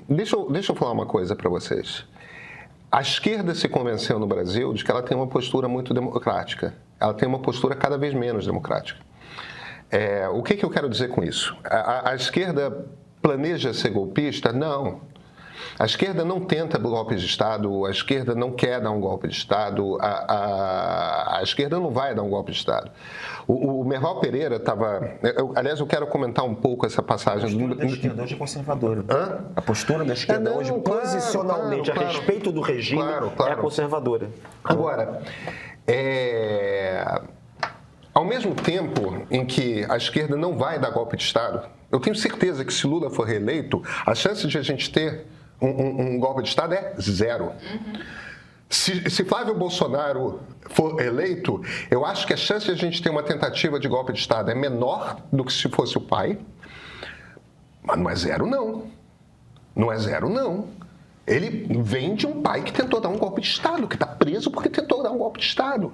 deixa eu falar uma coisa para vocês. A esquerda se convenceu no Brasil de que ela tem uma postura muito democrática. Ela tem uma postura cada vez menos democrática. O que eu quero dizer com isso? A esquerda planeja ser golpista? Não. A esquerda não tenta golpes de Estado, a esquerda não quer dar um golpe de Estado, a esquerda não vai dar um golpe de Estado. O Merval Pereira estava... Aliás, eu quero comentar um pouco essa passagem. A postura da esquerda hoje é conservadora. Hã? A postura da esquerda hoje, posicionalmente, a respeito do regime, é conservadora. Agora, ao mesmo tempo em que a esquerda não vai dar golpe de Estado, eu tenho certeza que se Lula for reeleito, a chance de a gente ter um golpe de Estado é zero. Uhum. Se Flávio Bolsonaro for eleito, eu acho que a chance de a gente ter uma tentativa de golpe de Estado é menor do que se fosse o pai, mas não é zero, não. Não é zero, não. Ele vem de um pai que tentou dar um golpe de Estado, que está preso porque tentou dar um golpe de Estado.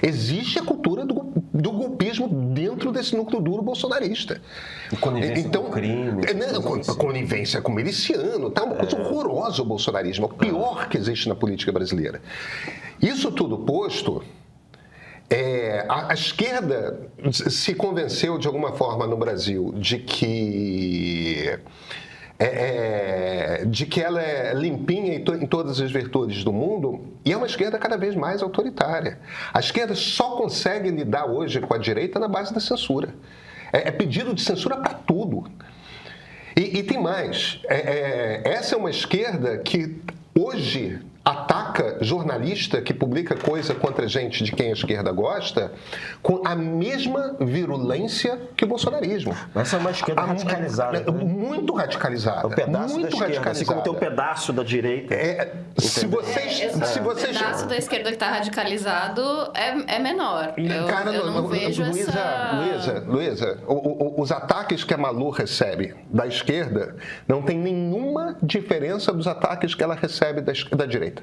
Existe a cultura do golpismo dentro desse núcleo duro bolsonarista. Conivência com crime. Conivência com miliciano, tá uma coisa horrorosa o bolsonarismo, é o pior que existe na política brasileira. Isso tudo posto, a esquerda se convenceu de alguma forma no Brasil de que ela é limpinha em todas as virtudes do mundo, e é uma esquerda cada vez mais autoritária. A esquerda só consegue lidar hoje com a direita na base da censura. É pedido de censura para tudo. E tem mais. Essa é uma esquerda que hoje ataca jornalista que publica coisa contra gente de quem a esquerda gosta com a mesma virulência que o bolsonarismo. Essa é uma esquerda radicalizada. Muito radicalizada. É um pedaço muito da esquerda, radicalizada. assim como tem um pedaço da direita. O pedaço da esquerda que está radicalizado é menor. Eu não vejo Luísa, os ataques que a Malu recebe da esquerda não tem nenhuma diferença dos ataques que ela recebe da direita.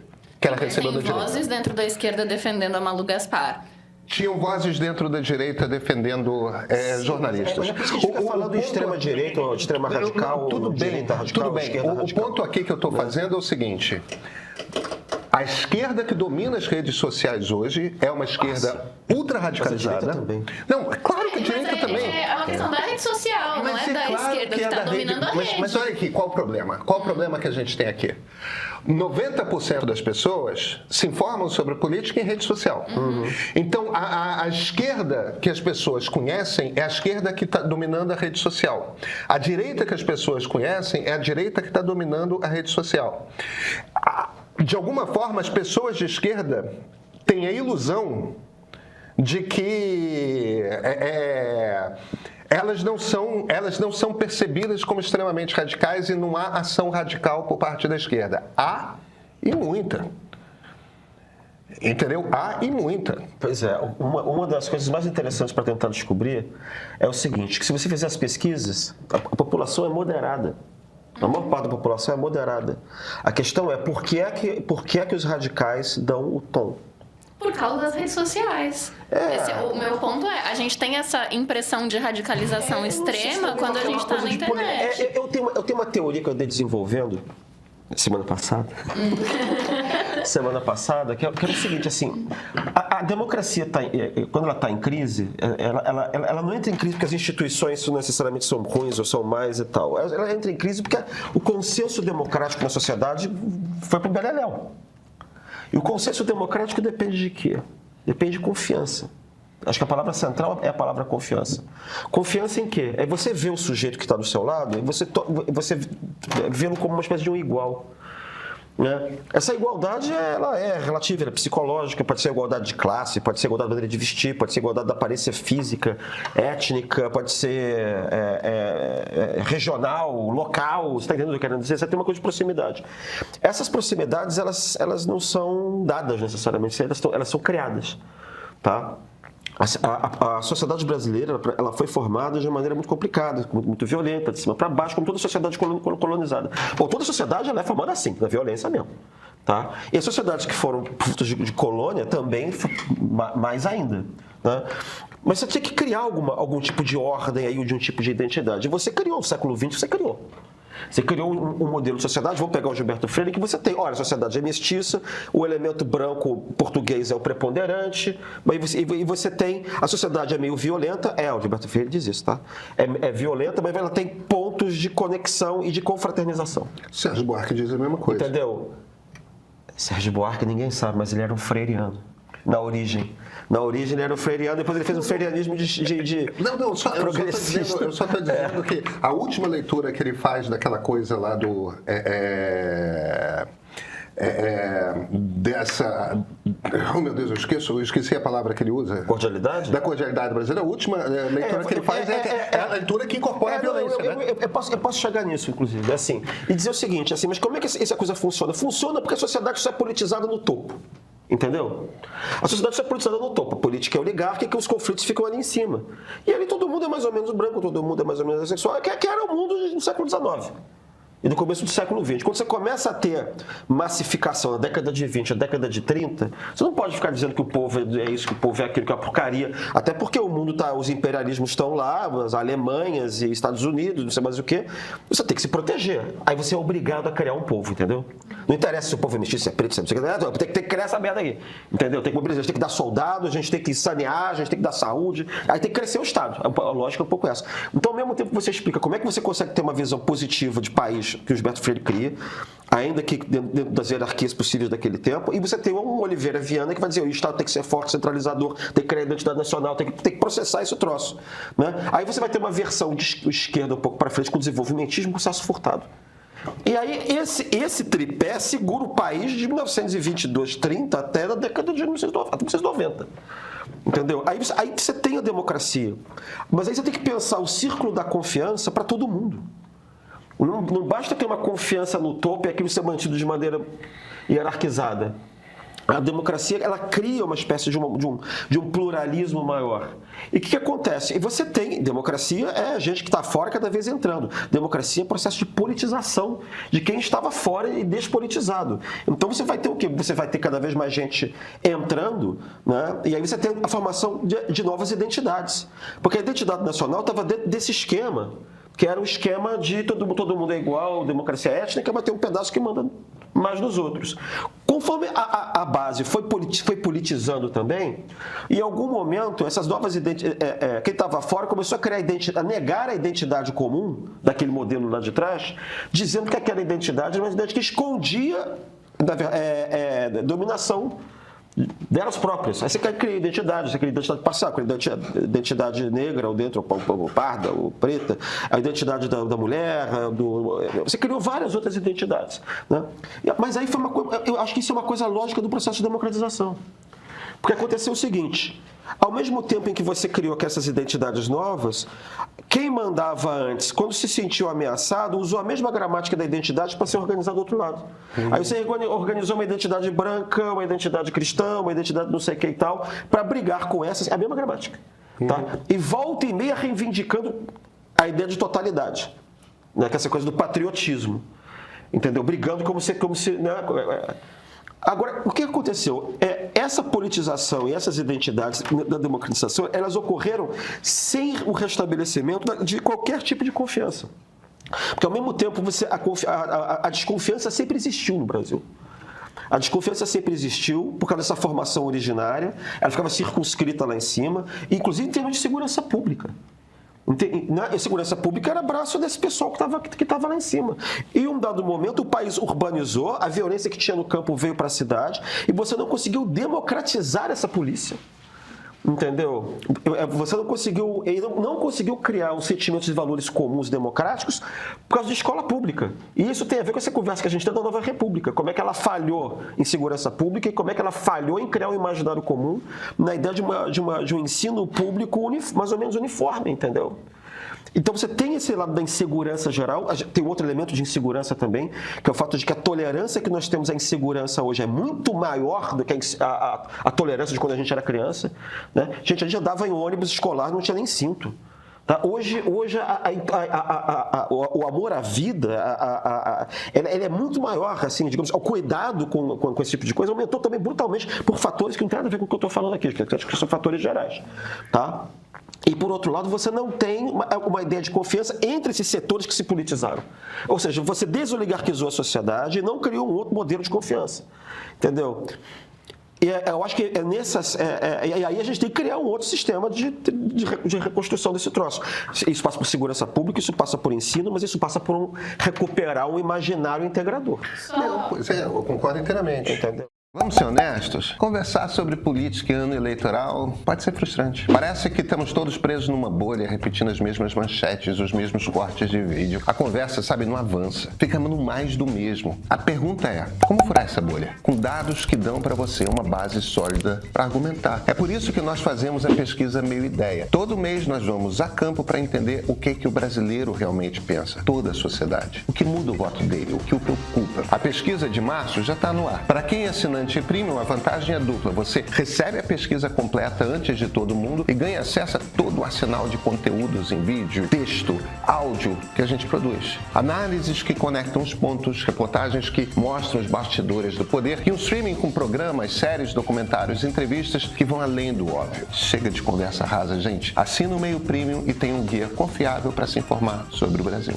Que ela recebeu da direita. Tem vozes dentro da esquerda defendendo a Malu Gaspar. Tinham vozes dentro da direita defendendo jornalistas. Mas é por isso que a gente fica falando de extrema-direita ou de extrema radical, tudo bem, direita radical, tudo bem. esquerda radical. O ponto aqui que eu estou fazendo é o seguinte. A esquerda que domina as redes sociais hoje é uma esquerda ultra-radicalizada. Mas a direita também. Não, claro que a direita também. É uma questão da rede social, não é da esquerda que está dominando a rede. Mas olha aqui, qual o problema? Qual o problema que a gente tem aqui? 90% das pessoas se informam sobre política em rede social. Então, a esquerda que as pessoas conhecem é a esquerda que está dominando a rede social. A direita que as pessoas conhecem é a direita que está dominando a rede social. De alguma forma, as pessoas de esquerda têm a ilusão de que elas não são percebidas como extremamente radicais e não há ação radical por parte da esquerda. Há e muita. Entendeu? Há e muita. Pois é, uma das coisas mais interessantes para tentar descobrir é o seguinte, que se você fizer as pesquisas, a população é moderada. A maior parte da população é moderada. A questão é por que é que os radicais dão o tom? Por causa das redes sociais. O meu ponto é, a gente tem essa impressão de radicalização extrema quando a gente está na internet. Eu tenho uma teoria que eu andei desenvolvendo semana passada. Que é o seguinte, assim, a democracia, quando ela está em crise, ela não entra em crise porque as instituições necessariamente são ruins ou são mais e tal. Ela entra em crise porque o consenso democrático na sociedade foi para o beleléu. E o consenso democrático depende de quê? Depende de confiança. Acho que a palavra central é a palavra confiança. Confiança em quê? É você ver o sujeito que está do seu lado e você vê-lo como uma espécie de um igual. Né? Essa igualdade ela é relativa, ela é psicológica, pode ser igualdade de classe, pode ser igualdade da maneira de vestir, pode ser igualdade da aparência física, étnica, pode ser regional, local, você está entendendo o que eu quero dizer? Você tem uma coisa de proximidade. Essas proximidades, elas não são dadas necessariamente, elas são criadas. Tá? A sociedade brasileira ela foi formada de uma maneira muito complicada, muito violenta, de cima para baixo, como toda sociedade colonizada. Bom, toda sociedade ela é formada assim, na violência mesmo. Tá? E as sociedades que foram frutos de colônia também, mais ainda. Né? Mas você tinha que criar algum tipo de ordem, aí, de um tipo de identidade. E você criou, no século XX você criou. Você criou um modelo de sociedade, vamos pegar o Gilberto Freire, que você tem, olha, a sociedade é mestiça, o elemento branco português é o preponderante, e você tem, a sociedade é meio violenta, o Gilberto Freire diz isso, tá? É violenta, mas ela tem pontos de conexão e de confraternização. Sérgio Buarque diz a mesma coisa. Entendeu? Sérgio Buarque, ninguém sabe, mas ele era um freiriano, na origem. Na origem ele era um freiriano, depois ele fez um freirianismo de Não, progressista. eu só estou dizendo que a última leitura que ele faz daquela coisa lá do... dessa... Oh, meu Deus, eu esqueci a palavra que ele usa. Cordialidade? Da cordialidade brasileira. A última leitura que ele faz é a leitura que incorpora a violência, né? Eu posso chegar nisso, inclusive, assim, e dizer o seguinte, assim, mas como é que essa coisa funciona? Funciona porque a sociedade só é politizada no topo. Entendeu? A sociedade só é politizada no topo. A política é oligárquica, que os conflitos ficam ali em cima. E ali todo mundo é mais ou menos branco, todo mundo é mais ou menos sexual, que era o mundo do século XIX. E do começo do século XX. Quando você começa a ter massificação na década de 20, a década de 30, você não pode ficar dizendo que o povo é isso, que o povo é aquilo, que é uma porcaria. Até porque o mundo tá, os imperialismos estão lá, as Alemanhas e Estados Unidos, não sei mais o quê. Você tem que se proteger. Aí você é obrigado a criar um povo, entendeu? Não interessa se o povo é mestiço, se é preto, se é não sei o que, tem que criar essa merda aí. Entendeu? Tem que mobilizar, a gente tem que dar soldado, a gente tem que sanear, a gente tem que dar saúde. Aí tem que crescer o Estado. A lógica é um pouco essa. Então, ao mesmo tempo que você explica como é que você consegue ter uma visão positiva de país que o Gilberto Freire cria, ainda que dentro das hierarquias possíveis daquele tempo, e você tem um Oliveira Viana que vai dizer o Estado tem que ser forte, centralizador, tem que criar identidade nacional, tem que processar esse troço. Né? Aí você vai ter uma versão de esquerda um pouco para frente com o desenvolvimentismo, com o Celso Furtado. E aí esse tripé segura o país de 1922, 30 até a década de 1990. Entendeu? Aí você tem a democracia. Mas aí você tem que pensar o círculo da confiança para todo mundo. Não basta ter uma confiança no topo e aquilo ser mantido de maneira hierarquizada. A democracia, ela cria uma espécie de um pluralismo maior. E o que acontece? E você tem, democracia é gente que está fora cada vez entrando. Democracia é processo de politização de quem estava fora e despolitizado. Então você vai ter o quê? Você vai ter cada vez mais gente entrando, né? E aí você tem a formação de novas identidades. Porque a identidade nacional estava dentro desse esquema, que era o esquema de todo mundo é igual, democracia étnica, mas tem um pedaço que manda mais nos outros. Conforme a base foi politizando também, em algum momento, essas novas identidades, quem estava fora começou a negar a identidade comum daquele modelo lá de trás, dizendo que aquela identidade era uma identidade que escondia dominação delas próprias. Aí você cria identidade, você cria identidade parcial, cria identidade negra, ou dentro, ou parda, ou preta, a identidade da mulher, você criou várias outras identidades. Né? Mas aí foi eu acho que isso é uma coisa lógica do processo de democratização. Porque aconteceu o seguinte, ao mesmo tempo em que você criou essas identidades novas, quem mandava antes, quando se sentiu ameaçado, usou a mesma gramática da identidade para ser organizado do outro lado. Aí você organizou uma identidade branca, uma identidade cristã, uma identidade não sei o que e tal, para brigar com essas, é a mesma gramática. Tá? E volta e meia reivindicando a ideia de totalidade, né? Que é essa coisa do patriotismo. Entendeu? Brigando como se né? Agora, o que aconteceu? Essa politização e essas identidades da democratização, elas ocorreram sem o restabelecimento de qualquer tipo de confiança. Porque, ao mesmo tempo, a desconfiança sempre existiu no Brasil. A desconfiança sempre existiu por causa dessa formação originária, ela ficava circunscrita lá em cima, inclusive em termos de segurança pública. A segurança pública era braço desse pessoal que estava lá em cima. E em um dado momento o país urbanizou, a violência que tinha no campo veio para a cidade e você não conseguiu democratizar essa polícia. Entendeu? Você não conseguiu criar um sentimento de valores comuns democráticos por causa de escola pública. E isso tem a ver com essa conversa que a gente tem da Nova República. Como é que ela falhou em segurança pública e como é que ela falhou em criar um imaginário comum na ideia de um ensino público mais ou menos uniforme, entendeu? Então você tem esse lado da insegurança geral, tem outro elemento de insegurança também, que é o fato de que a tolerância que nós temos à insegurança hoje é muito maior do que a tolerância de quando a gente era criança. Né? Gente, a gente andava em ônibus escolar, não tinha nem cinto. Tá? Hoje o amor à vida, ele é muito maior, assim, digamos, o cuidado com esse tipo de coisa aumentou também brutalmente por fatores que não tem nada a ver com o que eu estou falando aqui, que são fatores gerais. Tá? E, por outro lado, você não tem uma ideia de confiança entre esses setores que se politizaram. Ou seja, você desoligarquizou a sociedade e não criou um outro modelo de confiança. Entendeu? E eu acho que e aí a gente tem que criar um outro sistema de reconstrução desse troço. Isso passa por segurança pública, isso passa por ensino, mas isso passa por recuperar um imaginário integrador. Pois é, eu concordo inteiramente. Entendeu? Vamos ser honestos? Conversar sobre política em ano eleitoral pode ser frustrante. Parece que estamos todos presos numa bolha, repetindo as mesmas manchetes, os mesmos cortes de vídeo. A conversa, sabe, não avança. Fica no mais do mesmo. A pergunta é, como furar essa bolha? Com dados que dão para você uma base sólida para argumentar. É por isso que nós fazemos a pesquisa Meio Ideia. Todo mês nós vamos a campo para entender o que o brasileiro realmente pensa. Toda a sociedade. O que muda o voto dele, o que o preocupa. A pesquisa de março já está no ar. Para quem é assinante Premium, a vantagem é dupla. Você recebe a pesquisa completa antes de todo mundo e ganha acesso a todo o arsenal de conteúdos em vídeo, texto, áudio que a gente produz. Análises que conectam os pontos, reportagens que mostram os bastidores do poder e um streaming com programas, séries, documentários, entrevistas que vão além do óbvio. Chega de conversa rasa, gente. Assina o Meio Premium e tem um guia confiável para se informar sobre o Brasil.